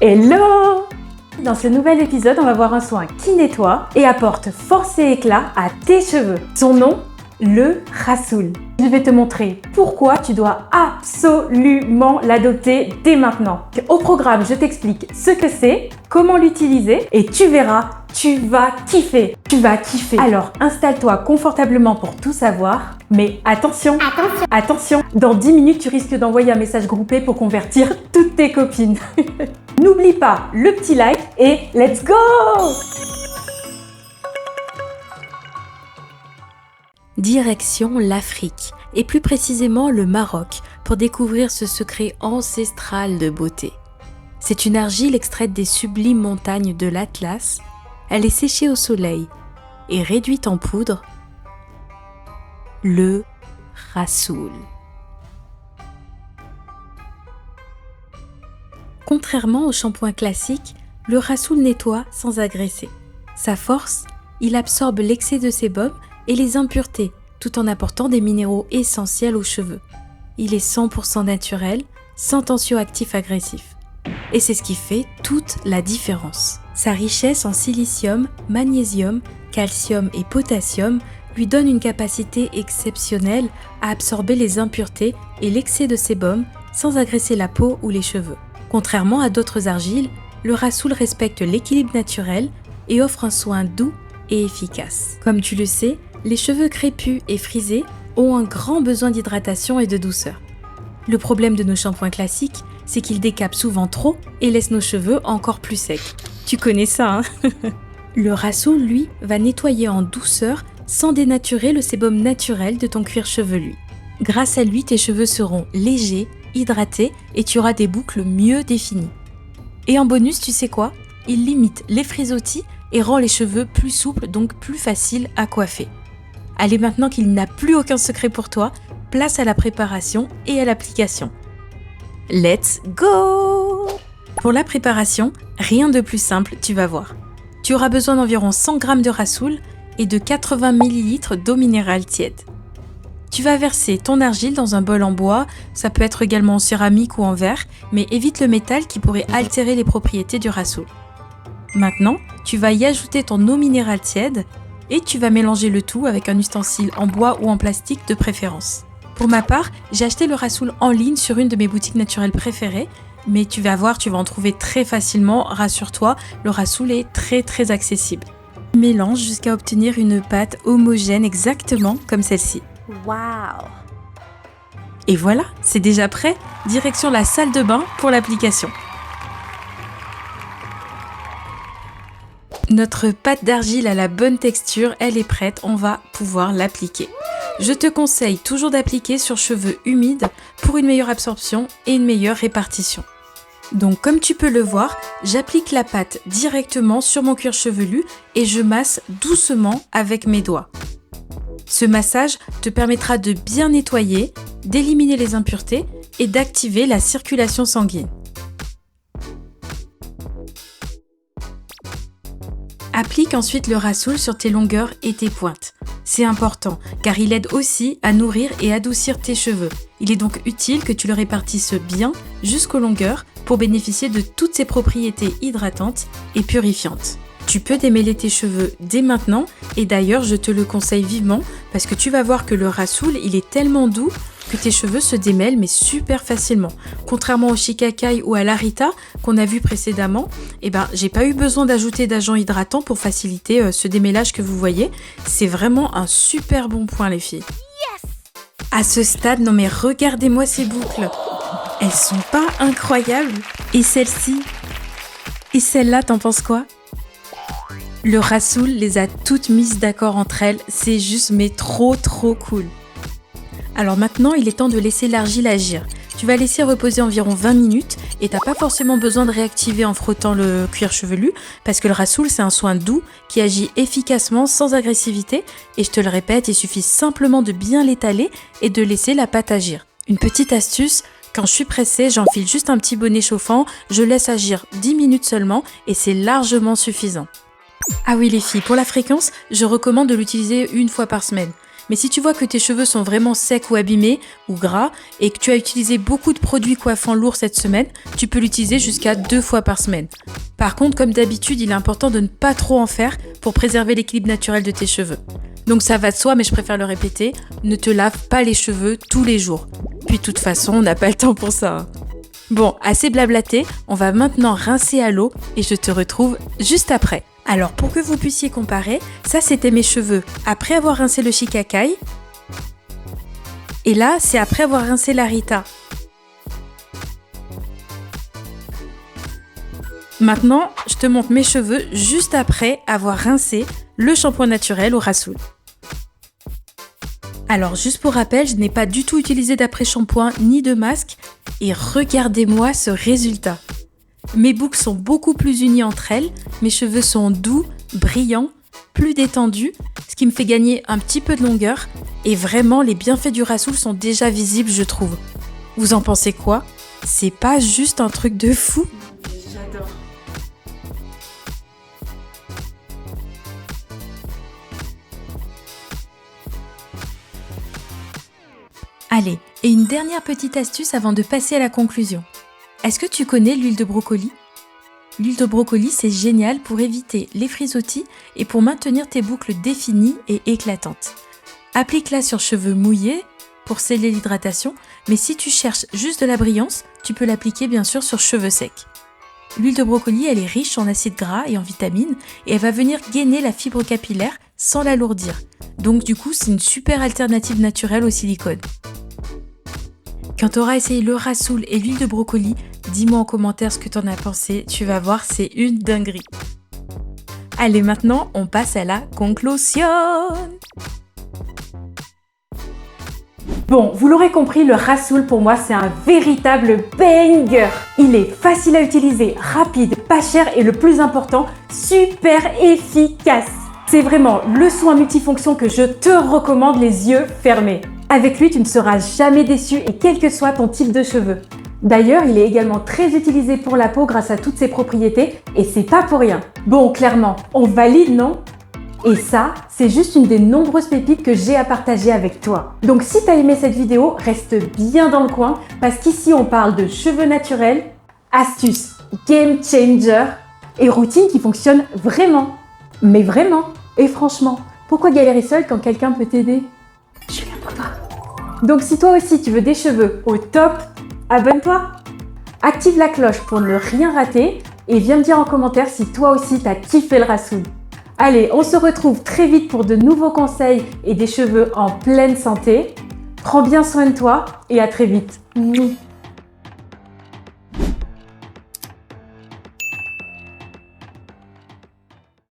Hello! Dans ce nouvel épisode, on va voir un soin qui nettoie et apporte force et éclat à tes cheveux. Son nom, le Rassoul. Je vais te montrer pourquoi tu dois absolument l'adopter dès maintenant. Au programme, je t'explique ce que c'est, comment l'utiliser et tu verras, tu vas kiffer. Tu vas kiffer. Alors, installe-toi confortablement pour tout savoir. Mais attention, dans 10 minutes, tu risques d'envoyer un message groupé pour convertir toutes tes copines. N'oublie pas le petit like et let's go! Direction l'Afrique, et plus précisément le Maroc, pour découvrir ce secret ancestral de beauté. C'est une argile extraite des sublimes montagnes de l'Atlas. Elle est séchée au soleil et réduite en poudre. Le Rassoul. Contrairement au shampoing classique, le Rassoul nettoie sans agresser. Sa force, il absorbe l'excès de sébum et les impuretés, tout en apportant des minéraux essentiels aux cheveux. Il est 100% naturel, sans tensioactif agressif. Et c'est ce qui fait toute la différence. Sa richesse en silicium, magnésium, calcium et potassium lui donne une capacité exceptionnelle à absorber les impuretés et l'excès de sébum sans agresser la peau ou les cheveux. Contrairement à d'autres argiles, le Rassoul respecte l'équilibre naturel et offre un soin doux et efficace. Comme tu le sais, les cheveux crépus et frisés ont un grand besoin d'hydratation et de douceur. Le problème de nos shampoings classiques, c'est qu'ils décapent souvent trop et laissent nos cheveux encore plus secs. Tu connais ça, hein? Le Rassoul, lui, va nettoyer en douceur sans dénaturer le sébum naturel de ton cuir chevelu. Grâce à lui, tes cheveux seront légers, hydratés et tu auras des boucles mieux définies. Et en bonus, tu sais quoi? Il limite les frisottis et rend les cheveux plus souples, donc plus faciles à coiffer. Allez, maintenant qu'il n'a plus aucun secret pour toi, place à la préparation et à l'application. Let's go! Pour la préparation, rien de plus simple, tu vas voir. Tu auras besoin d'environ 100 g de Rassoul et de 80 ml d'eau minérale tiède. Tu vas verser ton argile dans un bol en bois, ça peut être également en céramique ou en verre, mais évite le métal qui pourrait altérer les propriétés du Rassoul. Maintenant, tu vas y ajouter ton eau minérale tiède et tu vas mélanger le tout avec un ustensile en bois ou en plastique de préférence. Pour ma part, j'ai acheté le Rassoul en ligne sur une de mes boutiques naturelles préférées, mais tu vas voir, tu vas en trouver très facilement, rassure-toi, le Rassoul est très accessible. Mélange jusqu'à obtenir une pâte homogène exactement comme celle-ci. Waouh! Et voilà, c'est déjà prêt, direction la salle de bain pour l'application. Notre pâte d'argile a la bonne texture, elle est prête, on va pouvoir l'appliquer. Je te conseille toujours d'appliquer sur cheveux humides pour une meilleure absorption et une meilleure répartition. Donc comme tu peux le voir, j'applique la pâte directement sur mon cuir chevelu et je masse doucement avec mes doigts. Ce massage te permettra de bien nettoyer, d'éliminer les impuretés et d'activer la circulation sanguine. Applique ensuite le Rassoul sur tes longueurs et tes pointes. C'est important car il aide aussi à nourrir et adoucir tes cheveux. Il est donc utile que tu le répartisses bien jusqu'aux longueurs pour bénéficier de toutes ses propriétés hydratantes et purifiantes. Tu peux démêler tes cheveux dès maintenant et d'ailleurs je te le conseille vivement parce que tu vas voir que le Rassoul il est tellement doux que tes cheveux se démêlent mais super facilement. Contrairement au Shicakai ou à l'Arita qu'on a vu précédemment, j'ai pas eu besoin d'ajouter d'agent hydratant pour faciliter ce démêlage que vous voyez. C'est vraiment un super bon point les filles. Yes! À ce stade, non mais regardez-moi ces boucles. Elles sont pas incroyables? Et celle-ci? Et celle-là, t'en penses quoi? Le Rassoul les a toutes mises d'accord entre elles, c'est juste mais trop cool. Alors maintenant, il est temps de laisser l'argile agir. Tu vas laisser reposer environ 20 minutes et t'as pas forcément besoin de réactiver en frottant le cuir chevelu parce que le Rassoul c'est un soin doux qui agit efficacement sans agressivité et je te le répète, il suffit simplement de bien l'étaler et de laisser la pâte agir. Une petite astuce, quand je suis pressée, j'enfile juste un petit bonnet chauffant, je laisse agir 10 minutes seulement et c'est largement suffisant. Ah oui les filles, pour la fréquence, je recommande de l'utiliser une fois par semaine. Mais si tu vois que tes cheveux sont vraiment secs ou abîmés ou gras et que tu as utilisé beaucoup de produits coiffants lourds cette semaine, tu peux l'utiliser jusqu'à 2 fois par semaine. Par contre, comme d'habitude, il est important de ne pas trop en faire pour préserver l'équilibre naturel de tes cheveux. Donc ça va de soi, mais je préfère le répéter, ne te lave pas les cheveux tous les jours. Puis de toute façon, on n'a pas le temps pour ça, hein. Bon, assez blablaté, on va maintenant rincer à l'eau et je te retrouve juste après. Alors pour que vous puissiez comparer, ça c'était mes cheveux après avoir rincé le Shikai. Et là, c'est après avoir rincé la Rita. Maintenant, je te montre mes cheveux juste après avoir rincé le shampoing naturel au Rasoul. Alors juste pour rappel, je n'ai pas du tout utilisé d'après-shampoing ni de masque et regardez-moi ce résultat. Mes boucles sont beaucoup plus unies entre elles, mes cheveux sont doux, brillants, plus détendus, ce qui me fait gagner un petit peu de longueur et vraiment les bienfaits du Rasoul sont déjà visibles je trouve. Vous en pensez quoi? C'est pas juste un truc de fou? J'adore. Allez, et une dernière petite astuce avant de passer à la conclusion. Est-ce que tu connais l'huile de brocoli? L'huile de brocoli, c'est génial pour éviter les frisottis et pour maintenir tes boucles définies et éclatantes. Applique-la sur cheveux mouillés pour sceller l'hydratation, mais si tu cherches juste de la brillance, tu peux l'appliquer bien sûr sur cheveux secs. L'huile de brocoli, elle est riche en acides gras et en vitamines et elle va venir gainer la fibre capillaire sans l'alourdir. Donc du coup, c'est une super alternative naturelle au silicone. Quand tu auras essayé le Rasoul et l'huile de brocoli, dis-moi en commentaire ce que tu en as pensé, tu vas voir, c'est une dinguerie. Allez, maintenant, on passe à la conclusion. Bon, vous l'aurez compris, le Rasoul pour moi c'est un véritable banger. Il est facile à utiliser, rapide, pas cher et le plus important, super efficace. C'est vraiment le soin multifonction que je te recommande les yeux fermés. Avec lui, tu ne seras jamais déçu et quel que soit ton type de cheveux. D'ailleurs, il est également très utilisé pour la peau grâce à toutes ses propriétés et c'est pas pour rien. Bon, clairement, on valide, non? Et ça, c'est juste une des nombreuses pépites que j'ai à partager avec toi. Donc si tu as aimé cette vidéo, reste bien dans le coin parce qu'ici on parle de cheveux naturels, astuces, game changer et routines qui fonctionnent vraiment. Mais vraiment. Et franchement, pourquoi galérer seul quand quelqu'un peut t'aider? Je suis là pour toi. Donc si toi aussi tu veux des cheveux au top, abonne-toi. Active la cloche pour ne rien rater et viens me dire en commentaire si toi aussi t'as kiffé le Rasoul. Allez, on se retrouve très vite pour de nouveaux conseils et des cheveux en pleine santé. Prends bien soin de toi et à très vite.